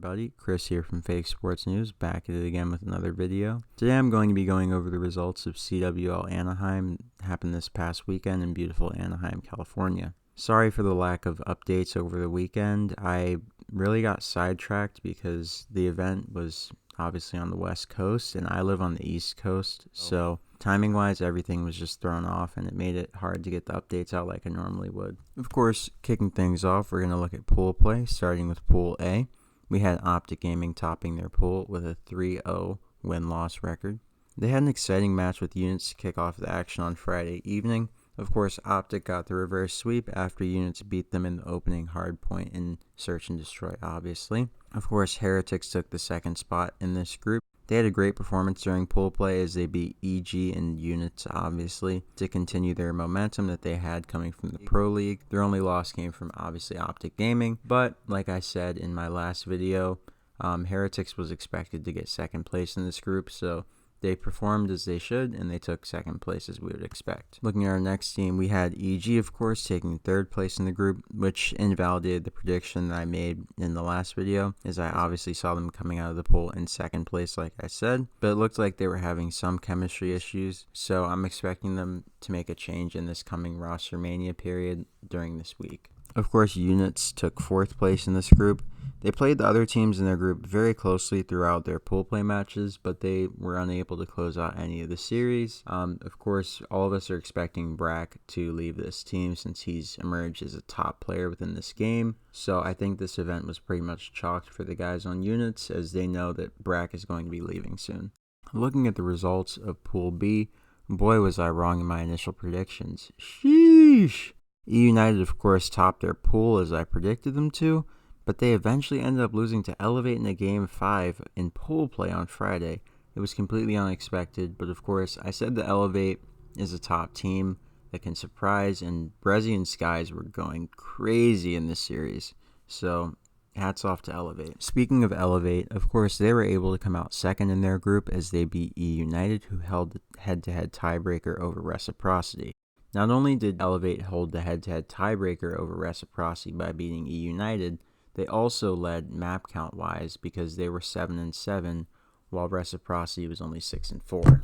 everybody, Chris here from Fake Sports News, back at it again with another video. Today I'm going to be going over the results of CWL Anaheim, happened this past weekend in beautiful Anaheim, California. Sorry for the lack of updates over the weekend. I really got sidetracked because the event was obviously on the West Coast and I live on the East Coast, so timing wise everything was just thrown off and it made it hard to get the updates out like I normally would. Of course, kicking things off, we're going to look at pool play, starting with Pool A. We had Optic Gaming topping their pool with a 3-0 win-loss record. They had an exciting match with Units to kick off the action on Friday evening. Of course, Optic got the reverse sweep after Units beat them in the opening hardpoint in Search and Destroy, obviously. Of course, Heretics took the second spot in this group. They had a great performance during pool play as they beat EG and Units, obviously, to continue their momentum that they had coming from the Pro League. Their only loss came from, obviously, Optic Gaming, but like I said in my last video, Heretics was expected to get second place in this group, so they performed as they should, and they took second place as we would expect. Looking at our next team, we had EG, of course, taking third place in the group, which invalidated the prediction that I made in the last video, as I obviously saw them coming out of the pool in second place, like I said. But it looked like they were having some chemistry issues, so I'm expecting them to make a change in this coming Rostermania period during this week. Of course, Units took fourth place in this group. They played the other teams in their group very closely throughout their pool play matches, but they were unable to close out any of the series. Of course, all of us are expecting Brack to leave this team since he's emerged as a top player within this game. So I think this event was pretty much chalked for the guys on Units, as they know that Brack is going to be leaving soon. Looking at the results of Pool B, boy was I wrong in my initial predictions. Sheesh! E United, of course, topped their pool as I predicted them to, but they eventually ended up losing to Elevate in a Game 5 in pool play on Friday. It was completely unexpected, but of course, I said that Elevate is a top team that can surprise, and Brezzy and Skies were going crazy in this series, so hats off to Elevate. Speaking of Elevate, of course, they were able to come out second in their group as they beat E United, who held the head-to-head tiebreaker over Reciprocity. Not only did Elevate hold the head-to-head tiebreaker over Reciprocity by beating E United, they also led map count-wise because they were 7-7, while Reciprocity was only 6-4.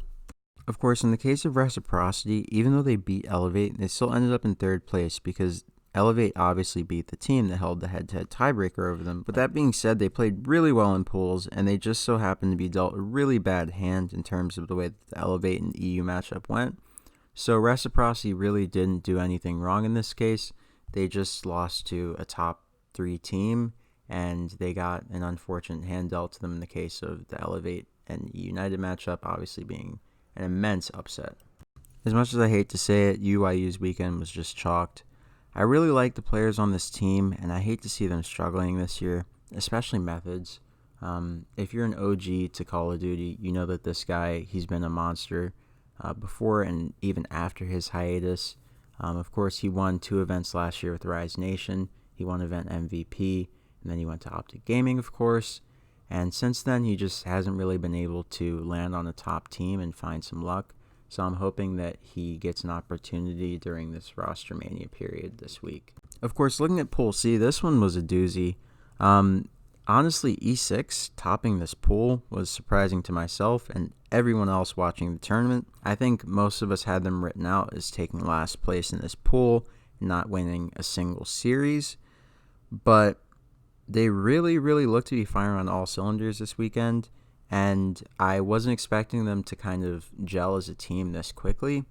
Of course, in the case of Reciprocity, even though they beat Elevate, they still ended up in third place because Elevate obviously beat the team that held the head-to-head tiebreaker over them. But that being said, they played really well in pools, and they just so happened to be dealt a really bad hand in terms of the way that the Elevate and EU matchup went. So Reciprocity really didn't do anything wrong in this case. They just lost to a top 3 team, and they got an unfortunate hand dealt to them in the case of the Elevate and United matchup, obviously being an immense upset. As much as I hate to say it, UIU's weekend was just chalked. I really like the players on this team, and I hate to see them struggling this year, especially Methods. If you're an OG to Call of Duty, you know that this guy, he's been a monster before and even after his hiatus. Of course, he won 2 events last year with Rise Nation. He won event MVP, and then he went to Optic Gaming, of course. And since then, he just hasn't really been able to land on a top team and find some luck. So I'm hoping that he gets an opportunity during this Rostermania period this week. Of course, looking at Pool C, this one was a doozy. Honestly, E6 topping this pool was surprising to myself and everyone else watching the tournament. I think most of us had them written out as taking last place in this pool, not winning a single series. But they really looked to be firing on all cylinders this weekend, and I wasn't expecting them to kind of gel as a team this quickly.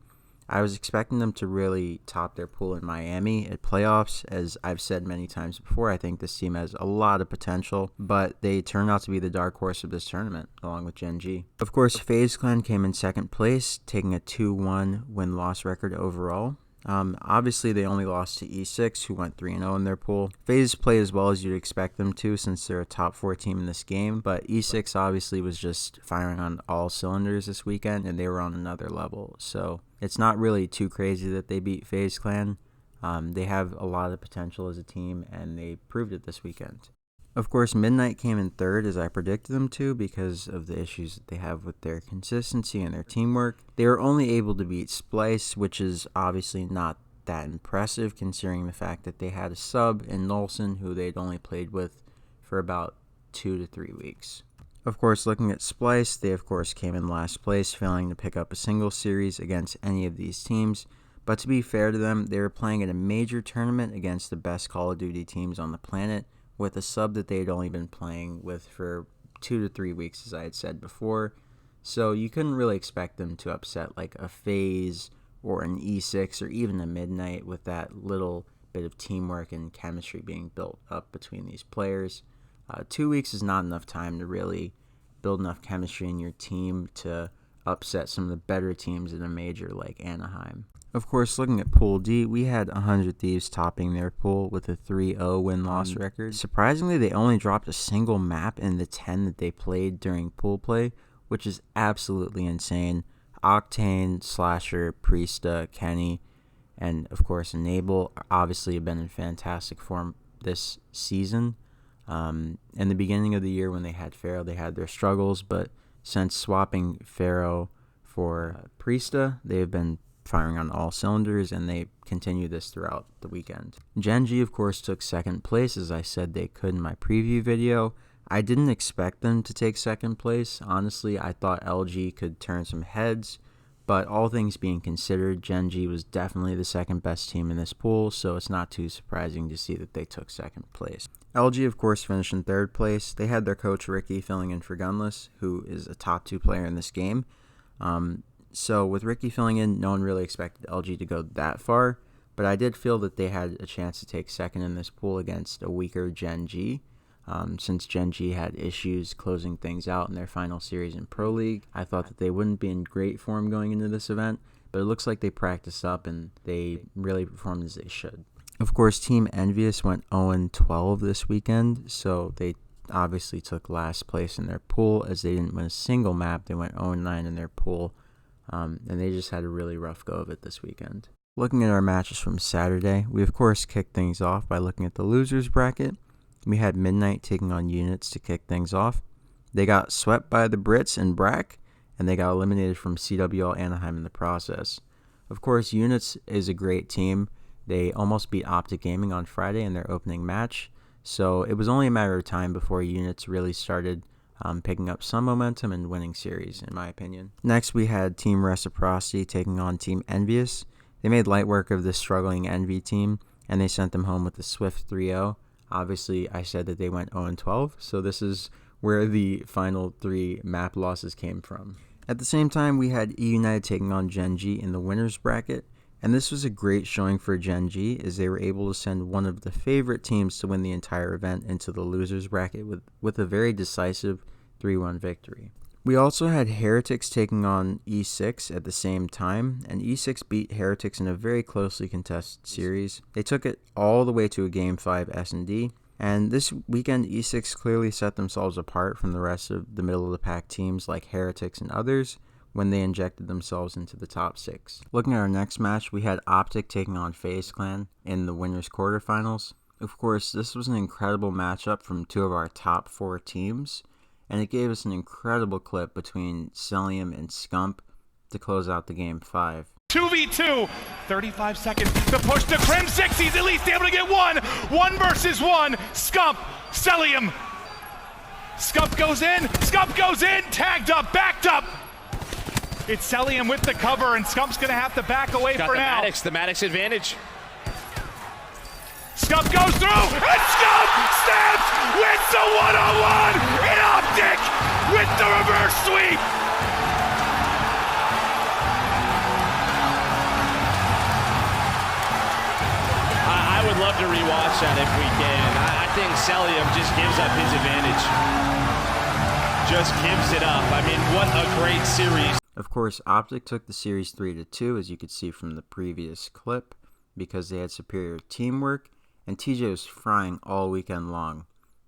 I was expecting them to really top their pool in Miami at playoffs. As I've said many times before, I think this team has a lot of potential, but they turned out to be the dark horse of this tournament, along with Gen.G. Of course, FaZe Clan came in second place, taking a 2-1 win-loss record overall. Obviously, they only lost to E6, who went 3-0 in their pool. FaZe played as well as you'd expect them to, since they're a top 4 team in this game, but E6 obviously was just firing on all cylinders this weekend, and they were on another level, so it's not really too crazy that they beat FaZe Clan. They have a lot of potential as a team, and they proved it this weekend. Of course, Midnight came in third as I predicted them to because of the issues that they have with their consistency and their teamwork. They were only able to beat Splice, which is obviously not that impressive considering the fact that they had a sub in Nolson who they'd only played with for about 2 to 3 weeks. Of course, looking at Splice, they of course came in last place, failing to pick up a single series against any of these teams. But to be fair to them, they were playing in a major tournament against the best Call of Duty teams on the planet, with a sub that they had only been playing with for 2 to 3 weeks, as I had said before. So you couldn't really expect them to upset like a FaZe or an E6 or even a Midnight with that little bit of teamwork and chemistry being built up between these players. 2 weeks is not enough time to really build enough chemistry in your team to upset some of the better teams in a major like Anaheim. Of course, looking at Pool D, we had 100 Thieves topping their pool with a 3-0 win-loss record. Surprisingly, they only dropped a single map in the 10 that they played during pool play, which is absolutely insane. Octane, Slasher, Priesta, Kenny, and of course Enable obviously have been in fantastic form this season. In the beginning of the year when they had Pharaoh, they had their struggles, but since swapping Pharaoh for Priesta, they have been firing on all cylinders, and they continue this throughout the weekend. Gen.G, of course, took second place, as I said they could in my preview video. I didn't expect them to take second place. Honestly, I thought LG could turn some heads, but all things being considered, Gen.G was definitely the second best team in this pool, so it's not too surprising to see that they took second place. LG, of course, finished in third place. They had their coach Ricky filling in for Gunless, who is a top 2 player in this game. So with Ricky filling in, no one really expected LG to go that far, but I did feel that they had a chance to take second in this pool against a weaker Gen.G. Since Gen.G had issues closing things out in their final series in Pro League, I thought that they wouldn't be in great form going into this event, but it looks like they practiced up and they really performed as they should. Of course, Team Envious went 0-12 this weekend, so they obviously took last place in their pool as they didn't win a single map. They went 0-9 in their pool. And they just had a really rough go of it this weekend. Looking at our matches from Saturday, we of course kicked things off by looking at the losers bracket. We had Midnight taking on Units to kick things off. They got swept by the Brits and Brack, and they got eliminated from CWL Anaheim in the process. Of course, Units is a great team. They almost beat Optic Gaming on Friday in their opening match, so it was only a matter of time before Units really started picking up some momentum and winning series, in my opinion. Next, we had Team Reciprocity taking on Team Envious. They made light work of the struggling Envy team, and they sent them home with a swift 3-0. Obviously, I said that they went 0-12, so this is where the final 3 map losses came from. At the same time, we had E United taking on Gen.G in the winners bracket, and this was a great showing for Gen.G as they were able to send one of the favorite teams to win the entire event into the losers bracket with a very decisive 3-1 victory. We also had Heretics taking on E6 at the same time, and E6 beat Heretics in a very closely contested series. They took it all the way to a Game 5 S&D, and this weekend E6 clearly set themselves apart from the rest of the middle-of-the-pack teams like Heretics and others when they injected themselves into the top 6. Looking at our next match, we had Optic taking on FaZe Clan in the winners quarterfinals. Of course, this was an incredible matchup from 2 of our top 4 teams, and it gave us an incredible clip between Celium and Scump to close out the Game 5. 2v2, 35 seconds, the push to Crim 6, he's at least able to get one versus one, Scump, Celium, Scump goes in, tagged up, backed up. It's Celium with the cover, and Scump's gonna have to back away for now. The Maddox advantage. Scump goes through, and Scump snaps, wins the one-on-one, and Optic with the reverse sweep. I would love to rewatch that if we can. I think Celium just gives up his advantage. Just gives it up. I mean, what a great series. Of course, Optic took the series 3-2, as you could see from the previous clip, because they had superior teamwork, and TJ was frying all weekend long.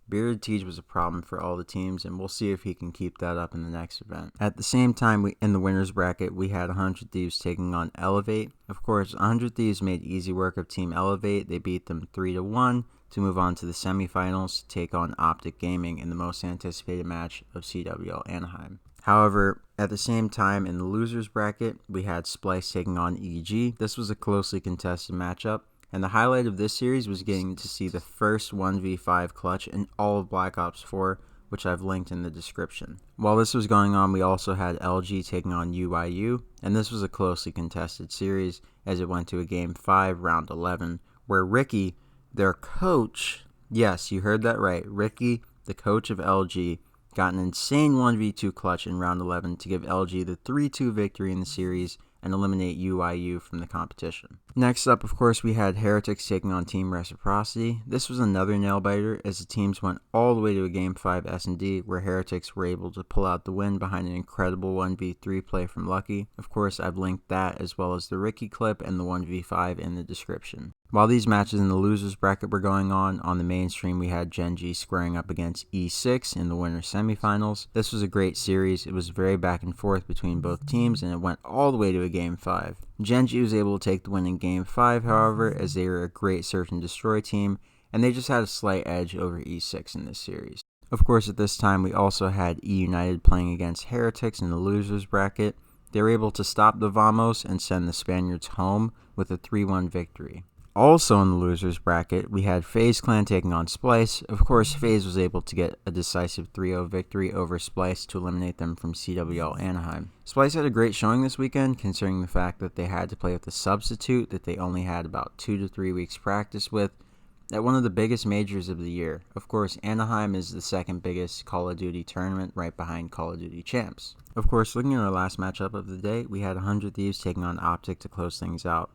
Bearded Tej was a problem for all the teams, and we'll see if he can keep that up in the next event. At the same time, in the winners bracket, we had 100 Thieves taking on Elevate. Of course, 100 Thieves made easy work of Team Elevate. They beat them 3-1 to move on to the semifinals to take on Optic Gaming in the most anticipated match of CWL Anaheim. However, at the same time, in the losers bracket, we had Splice taking on EG. This was a closely contested matchup, and the highlight of this series was getting to see the first 1v5 clutch in all of Black Ops 4 which I've linked in the description. While this was going on, we also had LG taking on UIU, and this was a closely contested series as it went to a Game 5, Round 11, where Ricky, their coach, yes, you heard that right, Ricky, the coach of LG, got an insane 1v2 clutch in Round 11 to give LG the 3-2 victory in the series and eliminate UIU from the competition. Next up, of course, we had Heretics taking on Team Reciprocity. This was another nail-biter as the teams went all the way to a Game 5 S&D where Heretics were able to pull out the win behind an incredible 1v3 play from Lucky. Of course, I've linked that as well as the Ricky clip and the 1v5 in the description. While these matches in the losers bracket were going on the main stream we had Gen.G squaring up against E6 in the winner's semifinals. This was a great series. It was very back and forth between both teams and it went all the way to a Game 5. Gen.G was able to take the win in Game 5, however, as they were a great search and destroy team, and they just had a slight edge over E6 in this series. Of course, at this time, we also had E United playing against Heretics in the losers bracket. They were able to stop the Vamos and send the Spaniards home with a 3-1 victory. Also in the losers bracket, we had FaZe Clan taking on Splice. Of course, FaZe was able to get a decisive 3-0 victory over Splice to eliminate them from CWL Anaheim. Splice had a great showing this weekend, considering the fact that they had to play with a substitute that they only had about 2 to 3 weeks practice with at one of the biggest majors of the year. Of course, Anaheim is the second biggest Call of Duty tournament right behind Call of Duty Champs. Of course, looking at our last matchup of the day, we had 100 Thieves taking on Optic to close things out.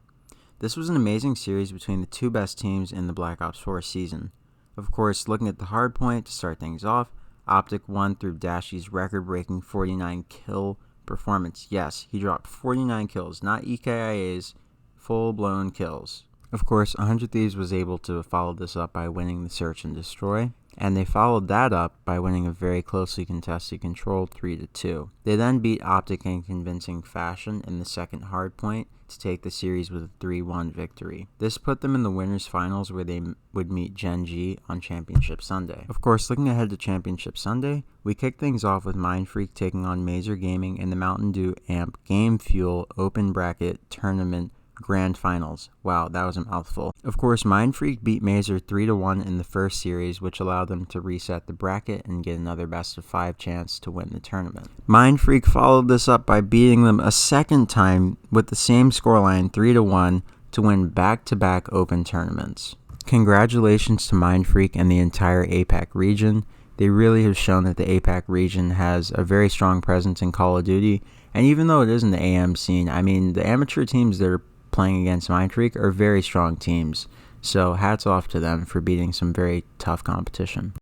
This was an amazing series between the two best teams in the Black Ops 4 season. Of course, looking at the hardpoint to start things off, Optic won through Dashy's record-breaking 49 kill performance. Yes, he dropped 49 kills, not EKIAs, full-blown kills. Of course, 100 Thieves was able to follow this up by winning the Search and Destroy, and they followed that up by winning a very closely contested control 3-2. They then beat Optic in convincing fashion in the second hardpoint to take the series with a 3-1 victory. This put them in the winners finals where they would meet Gen.G on Championship Sunday. Of course, looking ahead to Championship Sunday, we kicked things off with Mindfreak taking on Mazer Gaming in the Mountain Dew Amp Game Fuel Open Bracket Tournament Grand Finals. Wow, that was a mouthful. Of course, Mindfreak beat Mazer 3-1 in the first series, which allowed them to reset the bracket and get another best of 5 chance to win the tournament. Mindfreak followed this up by beating them a second time with the same scoreline 3-1 to win back-to-back open tournaments. Congratulations to Mindfreak and the entire APAC region. They really have shown that the APAC region has a very strong presence in Call of Duty, and even though it isn't the AM scene, I mean, the amateur teams that are playing against Mindfreak are very strong teams, so hats off to them for beating some very tough competition.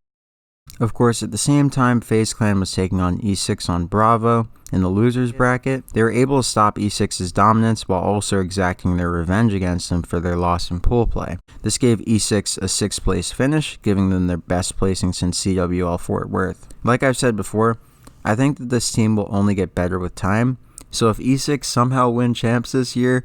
Of course, at the same time, FaZe Clan was taking on E6 on Bravo in the losers bracket. They were able to stop E6's dominance while also exacting their revenge against them for their loss in pool play. This gave E6 a 6th place finish, giving them their best placing since CWL Fort Worth. Like I've said before, I think that this team will only get better with time, so if E6 somehow win champs this year,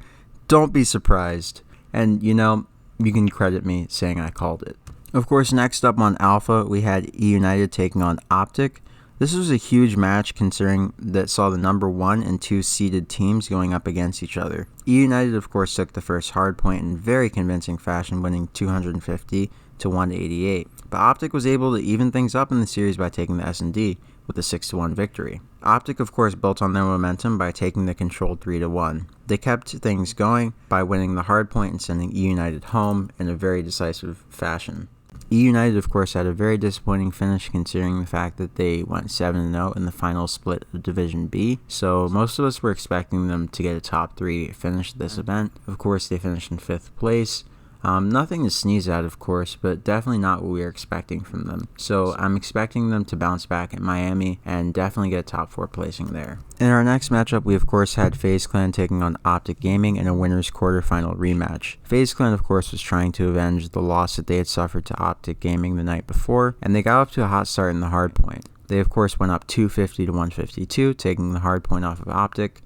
don't be surprised. And, you know, you can credit me saying I called it. Of course, next up on Alpha, we had E United taking on Optic. This was a huge match considering that saw the number 1 and 2 seeded teams going up against each other. E United, of course, took the first hardpoint in very convincing fashion, winning 250 to 188. But Optic was able to even things up in the series by taking the S&D with a 6-1 victory. Optic, of course, built on their momentum by taking the control 3-1. They kept things going by winning the hardpoint and sending E United home in a very decisive fashion. E United, of course, had a very disappointing finish considering the fact that they went 7-0 in the final split of Division B, so most of us were expecting them to get a top 3 finish this event. Of course, they finished in 5th place. Nothing to sneeze at, of course, but definitely not what we were expecting from them. So I'm expecting them to bounce back at Miami and definitely get a top 4 placing there. In our next matchup, we of course had FaZe Clan taking on Optic Gaming in a winner's quarterfinal rematch. FaZe Clan, of course, was trying to avenge the loss that they had suffered to Optic Gaming the night before, and they got off to a hot start in the hardpoint. They, of course, went up 250 to 152, taking the hardpoint off of Optic.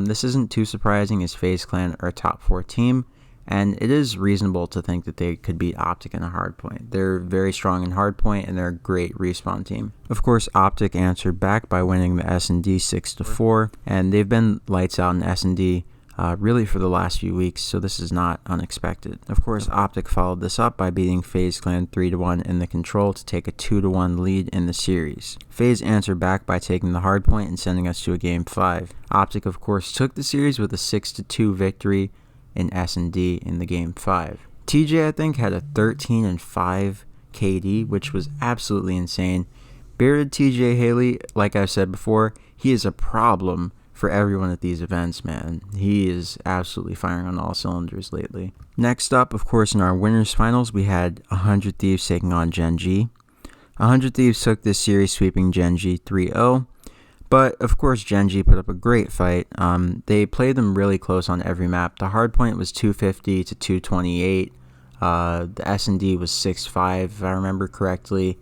This isn't too surprising as FaZe Clan are a top 4 team, and it is reasonable to think that they could beat Optic in a hardpoint. They're very strong in hardpoint, and they're a great respawn team. Of course, Optic answered back by winning the S&D 6-4, and they've been lights out in S&D really for the last few weeks, so this is not unexpected. Of course, Optic followed this up by beating FaZe Clan 3-1 in the control to take a 2-1 lead in the series. FaZe answered back by taking the hard point and sending us to a Game 5. Optic, of course, took the series with a 6-2 victory in S&D in the Game 5. TJ, I think, had a 13-5 KD, which was absolutely insane. Bearded TJ Haley, like I said before, he is a problem for everyone at these events, man. He is absolutely firing on all cylinders lately. Next up, of course, in our winners finals, we had 100 Thieves taking on Gen.G. 100 Thieves took this series, sweeping Gen.G 3-0. But, of course, Gen.G put up a great fight. They played them really close on every map. The hard point was 250 to 228. The S&D was 6-5, if I remember correctly.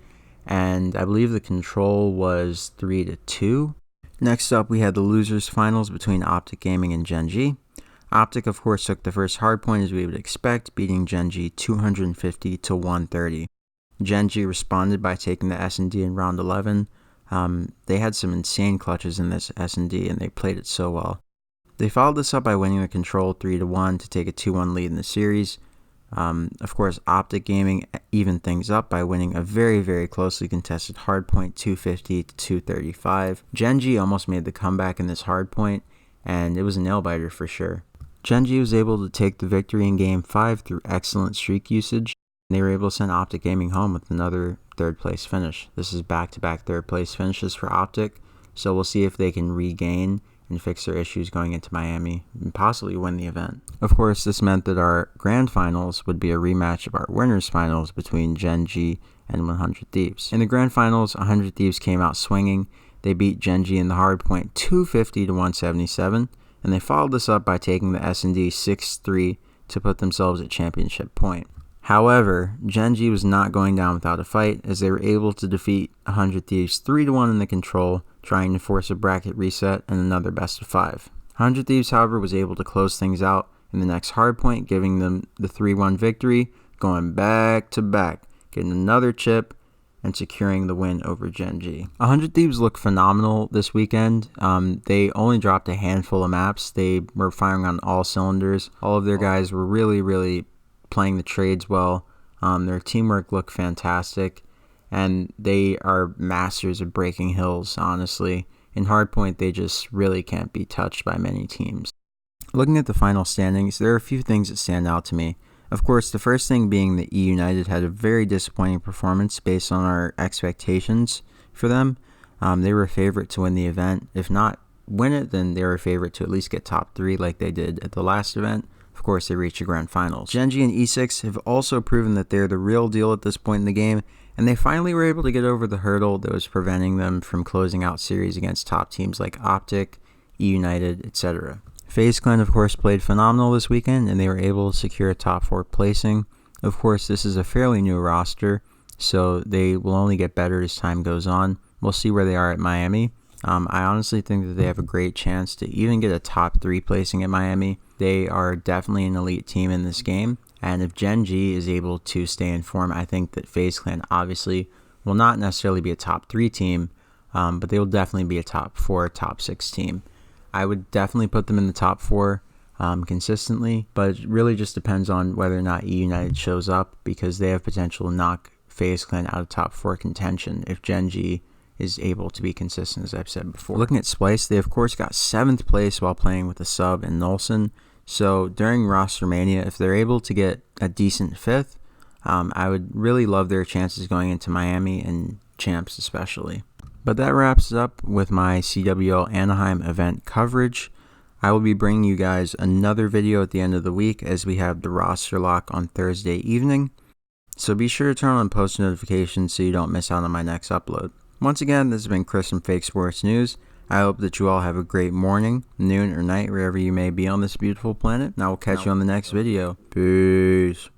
And I believe the control was 3-2. Next up, we had the losers finals between Optic Gaming and Gen.G. Optic, of course, took the first hardpoint as we would expect, beating Gen.G 250 to 130. Gen.G responded by taking the S&D in round 11. They had some insane clutches in this S&D, and they played it so well. They followed this up by winning the control 3-1 to take a 2-1 lead in the series. Of course, Optic Gaming evened things up by winning a very, very closely contested hardpoint 250 to 235. Gen.G almost made the comeback in this hardpoint, and it was a nail-biter for sure. Gen.G was able to take the victory in Game 5 through excellent streak usage. They were able to send Optic Gaming home with another third-place finish. This is back-to-back third-place finishes for Optic, so we'll see if they can regain and fix their issues going into Miami and possibly win the event. Of course, this meant that our grand finals would be a rematch of our winners finals between Gen.G and 100 Thieves. In the grand finals, 100 Thieves came out swinging. They beat Gen.G in the hardpoint 250 to 177, and they followed this up by taking the S&D 6-3 to put themselves at championship point. However, Gen.G was not going down without a fight, as they were able to defeat 100 Thieves 3-1 in the control, trying to force a bracket reset and another best of 5. 100 Thieves, however, was able to close things out in the next hardpoint, giving them the 3-1 victory, going back to back, getting another chip, and securing the win over Gen.G. 100 Thieves looked phenomenal this weekend. They only dropped a handful of maps. They were firing on all cylinders. All of their guys were really playing the trades well. Their teamwork looked fantastic, and they are masters of breaking hills, honestly. In hardpoint, they just really can't be touched by many teams. Looking at the final standings, there are a few things that stand out to me. Of course, the first thing being that E United had a very disappointing performance based on our expectations for them. They were a favorite to win the event. If not win it, then they were a favorite to at least get top 3 like they did at the last event. Of course, they reached the grand finals. Gen.G and E6 have also proven that they're the real deal at this point in the game, and they finally were able to get over the hurdle that was preventing them from closing out series against top teams like Optic, E United, etc. FaZe Clan, of course, played phenomenal this weekend, and they were able to secure a top 4 placing. Of course, this is a fairly new roster, so they will only get better as time goes on. We'll see where they are at Miami. I honestly think that they have a great chance to even get a top 3 placing at Miami. They are definitely an elite team in this game, and if Gen.G is able to stay in form, I think that FaZe Clan obviously will not necessarily be a top 3 team, but they will definitely be a top 4, top 6 team. I would definitely put them in the top 4 consistently, but it really just depends on whether or not E United shows up, because they have potential to knock FaZe Clan out of top 4 contention if Gen.G is able to be consistent, as I've said before. Looking at Splice, they of course got 7th place while playing with a sub and Nolson. So during Rostermania, if they're able to get a decent 5th, I would really love their chances going into Miami and Champs especially. But that wraps up with my CWL Anaheim event coverage. I will be bringing you guys another video at the end of the week as we have the roster lock on Thursday evening. So be sure to turn on post notifications so you don't miss out on my next upload. Once again, this has been Chris from Fake Sports News. I hope that you all have a great morning, noon, or night, wherever you may be on this beautiful planet. And I will catch you on the next video. Peace.